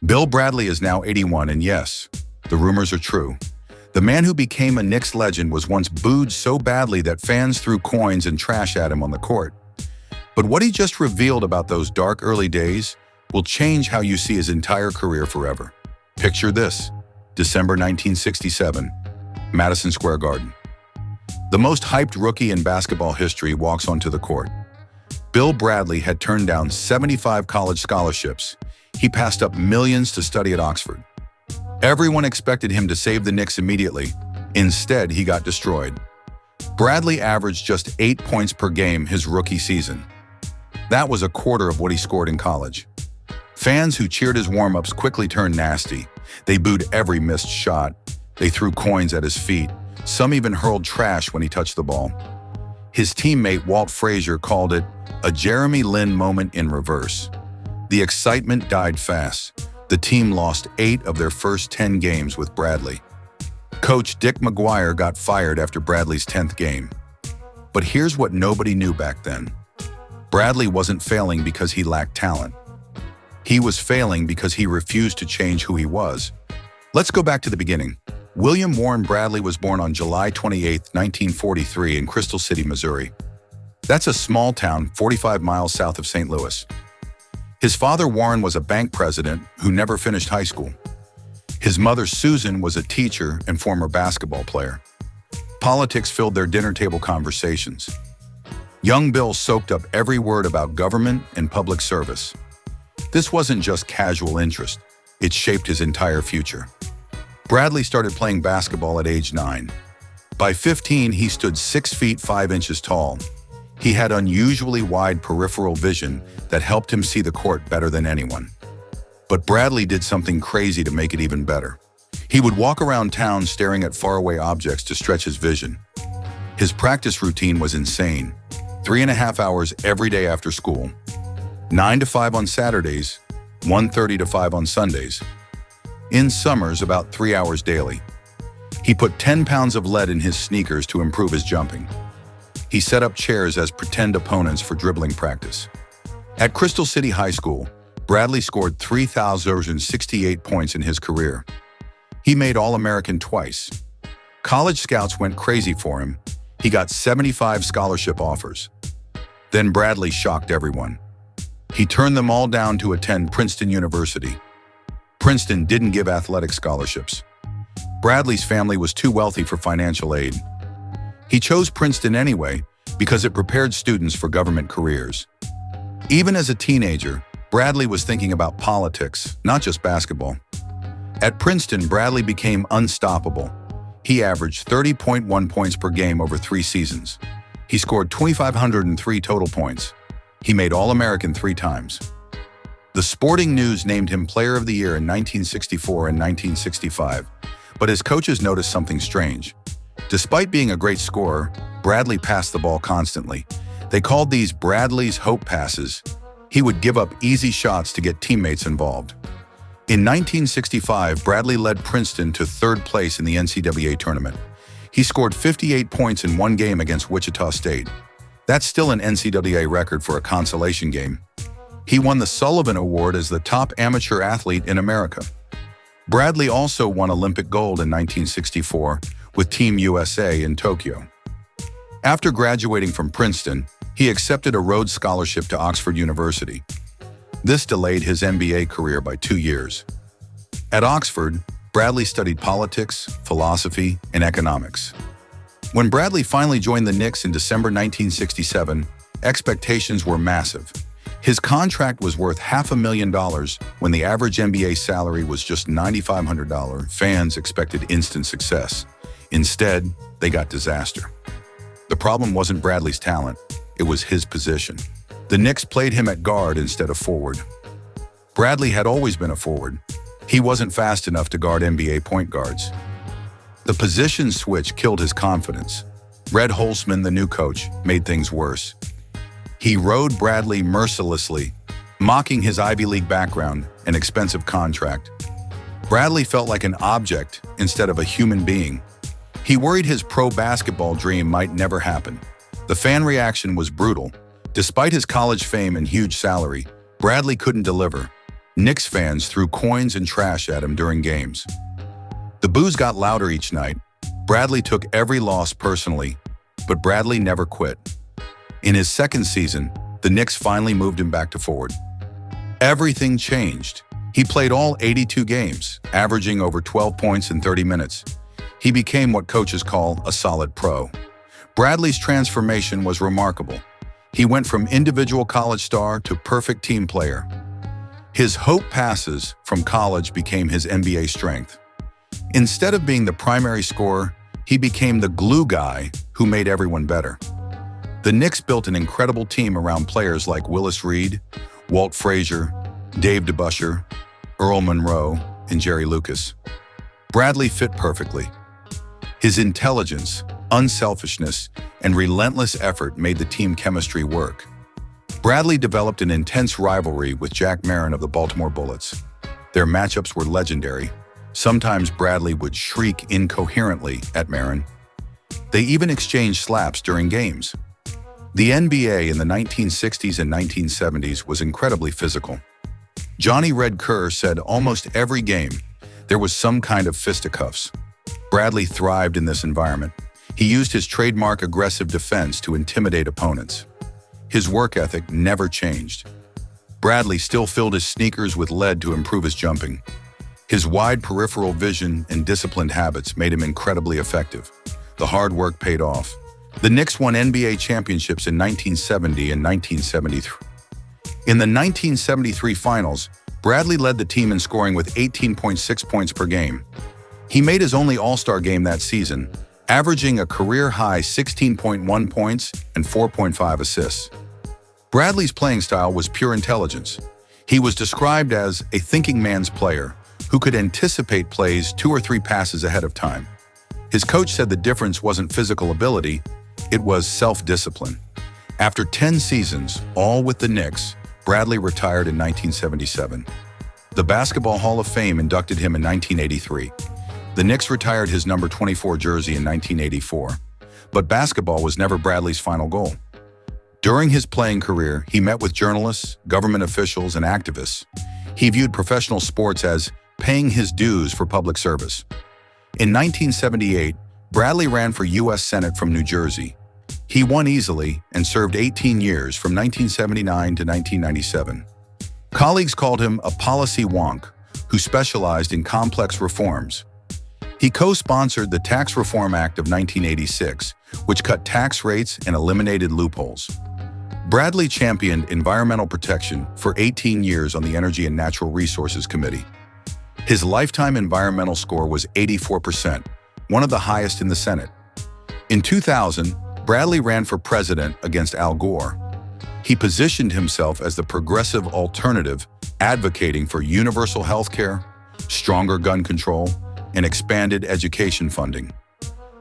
Bill Bradley is now 81, and yes, the rumors are true. The man who became a Knicks legend was once booed so badly that fans threw coins and trash at him on the court. But what he just revealed about those dark early days will change how you see his entire career forever. Picture this: December 1967, Madison Square Garden. The most hyped rookie in basketball history walks onto the court. Bill Bradley had turned down 75 college scholarships. He passed up millions to study at Oxford. Everyone expected him to save the Knicks immediately. Instead, he got destroyed. Bradley averaged just 8 points per game his rookie season. That was a quarter of what he scored in college. Fans who cheered his warm-ups quickly turned nasty. They booed every missed shot. They threw coins at his feet. Some even hurled trash when he touched the ball. His teammate Walt Frazier called it a Jeremy Lin moment in reverse. The excitement died fast. The team lost 8 of their first 10 games with Bradley. Coach Dick McGuire got fired after Bradley's 10th game. But here's what nobody knew back then. Bradley wasn't failing because he lacked talent. He was failing because he refused to change who he was. Let's go back to the beginning. William Warren Bradley was born on July 28, 1943 in Crystal City, Missouri. That's a small town 45 miles south of St. Louis. His father, Warren, was a bank president who never finished high school. His mother, Susan, was a teacher and former basketball player. Politics filled their dinner table conversations. Young Bill soaked up every word about government and public service. This wasn't just casual interest. It shaped his entire future. Bradley started playing basketball at age 9. By 15, he stood 6 feet 5 inches tall. He had unusually wide peripheral vision that helped him see the court better than anyone. But Bradley did something crazy to make it even better. He would walk around town staring at faraway objects to stretch his vision. His practice routine was insane. 3.5 hours every day after school, 9 to 5 on Saturdays, 1:30 to 5 on Sundays. In summers, about 3 hours daily. He put 10 pounds of lead in his sneakers to improve his jumping. He set up chairs as pretend opponents for dribbling practice. At Crystal City High School, Bradley scored 3,068 points in his career. He made All-American twice. College scouts went crazy for him. He got 75 scholarship offers. Then Bradley shocked everyone. He turned them all down to attend Princeton University. Princeton didn't give athletic scholarships. Bradley's family was too wealthy for financial aid. He chose Princeton anyway because it prepared students for government careers. Even as a teenager, Bradley was thinking about politics, not just basketball. At Princeton, Bradley became unstoppable. He averaged 30.1 points per game over 3 seasons. He scored 2,503 total points. He made All-American 3 times. The Sporting News named him Player of the Year in 1964 and 1965, but his coaches noticed something strange. Despite being a great scorer, Bradley passed the ball constantly. They called these Bradley's hope passes. He would give up easy shots to get teammates involved. In 1965, Bradley led Princeton to 3rd place in the NCAA tournament. He scored 58 points in 1 game against Wichita State. That's still an NCAA record for a consolation game. He won the Sullivan Award as the top amateur athlete in America. Bradley also won Olympic gold in 1964 with Team USA in Tokyo. After graduating from Princeton, he accepted a Rhodes Scholarship to Oxford University. This delayed his NBA career by 2 years. At Oxford, Bradley studied politics, philosophy, and economics. When Bradley finally joined the Knicks in December 1967, expectations were massive. His contract was worth $500,000 when the average NBA salary was just $9,500. Fans expected instant success. Instead, they got disaster. The problem wasn't Bradley's talent, it was his position. The Knicks played him at guard instead of forward. Bradley had always been a forward. He wasn't fast enough to guard NBA point guards. The position switch killed his confidence. Red Holzman, the new coach, made things worse. He rode Bradley mercilessly, mocking his Ivy League background and expensive contract. Bradley felt like an object instead of a human being. He worried his pro basketball dream might never happen. The fan reaction was brutal. Despite his college fame and huge salary, Bradley couldn't deliver. Knicks fans threw coins and trash at him during games. The boos got louder each night. Bradley took every loss personally, but Bradley never quit. In his second season, the Knicks finally moved him back to forward. Everything changed. He played all 82 games, averaging over 12 points in 30 minutes. He became what coaches call a solid pro. Bradley's transformation was remarkable. He went from individual college star to perfect team player. His hope passes from college became his NBA strength. Instead of being the primary scorer, he became the glue guy who made everyone better. The Knicks built an incredible team around players like Willis Reed, Walt Frazier, Dave DeBusschere, Earl Monroe, and Jerry Lucas. Bradley fit perfectly. His intelligence, unselfishness, and relentless effort made the team chemistry work. Bradley developed an intense rivalry with Jack Marin of the Baltimore Bullets. Their matchups were legendary. Sometimes Bradley would shriek incoherently at Marin. They even exchanged slaps during games. The NBA in the 1960s and 1970s was incredibly physical. Johnny Red Kerr said almost every game there was some kind of fisticuffs. Bradley thrived in this environment. He used his trademark aggressive defense to intimidate opponents. His work ethic never changed. Bradley still filled his sneakers with lead to improve his jumping. His wide peripheral vision and disciplined habits made him incredibly effective. The hard work paid off. The Knicks won NBA championships in 1970 and 1973. In the 1973 finals, Bradley led the team in scoring with 18.6 points per game. He made his only All-Star game that season, averaging a career-high 16.1 points and 4.5 assists. Bradley's playing style was pure intelligence. He was described as a thinking man's player who could anticipate plays 2 or 3 passes ahead of time. His coach said the difference wasn't physical ability, it was self-discipline. After 10 seasons, all with the Knicks, Bradley retired in 1977. The Basketball Hall of Fame inducted him in 1983. The Knicks retired his number 24 jersey in 1984, but basketball was never Bradley's final goal. During his playing career, he met with journalists, government officials, and activists. He viewed professional sports as paying his dues for public service. In 1978, Bradley ran for U.S. Senate from New Jersey. He won easily and served 18 years from 1979 to 1997. Colleagues called him a policy wonk who specialized in complex reforms. He co-sponsored the Tax Reform Act of 1986, which cut tax rates and eliminated loopholes. Bradley championed environmental protection for 18 years on the Energy and Natural Resources Committee. His lifetime environmental score was 84%, one of the highest in the Senate. In 2000, Bradley ran for president against Al Gore. He positioned himself as the progressive alternative, advocating for universal health care, stronger gun control, and expanded education funding.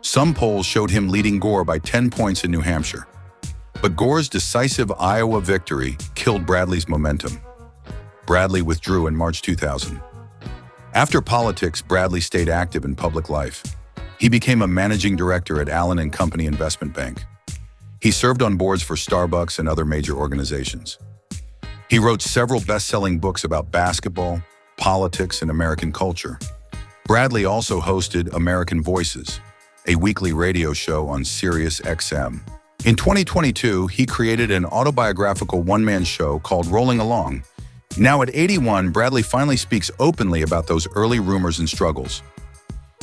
Some polls showed him leading Gore by 10 points in New Hampshire. But Gore's decisive Iowa victory killed Bradley's momentum. Bradley withdrew in March 2000. After politics, Bradley stayed active in public life. He became a managing director at Allen & Company Investment Bank. He served on boards for Starbucks and other major organizations. He wrote several best-selling books about basketball, politics, and American culture. Bradley also hosted American Voices, a weekly radio show on Sirius XM. In 2022, he created an autobiographical one-man show called Rolling Along. Now at 81, Bradley finally speaks openly about those early rumors and struggles.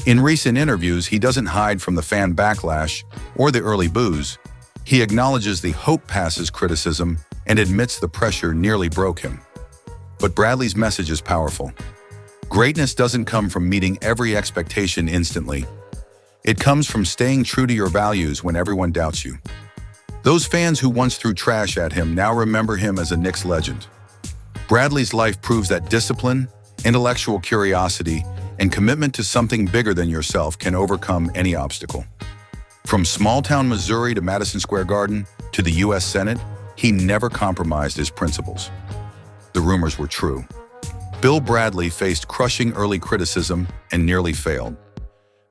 In recent interviews, he doesn't hide from the fan backlash or the early boos. He acknowledges the hope passes criticism and admits the pressure nearly broke him. But Bradley's message is powerful. Greatness doesn't come from meeting every expectation instantly. It comes from staying true to your values when everyone doubts you. Those fans who once threw trash at him now remember him as a Knicks legend. Bradley's life proves that discipline, intellectual curiosity, and commitment to something bigger than yourself can overcome any obstacle. From small-town Missouri to Madison Square Garden to the U.S. Senate, he never compromised his principles. The rumors were true. Bill Bradley faced crushing early criticism and nearly failed.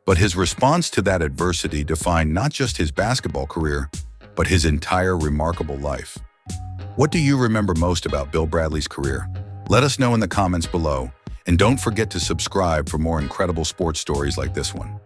But his response to that adversity defined not just his basketball career, but his entire remarkable life. What do you remember most about Bill Bradley's career? Let us know in the comments below, and don't forget to subscribe for more incredible sports stories like this one.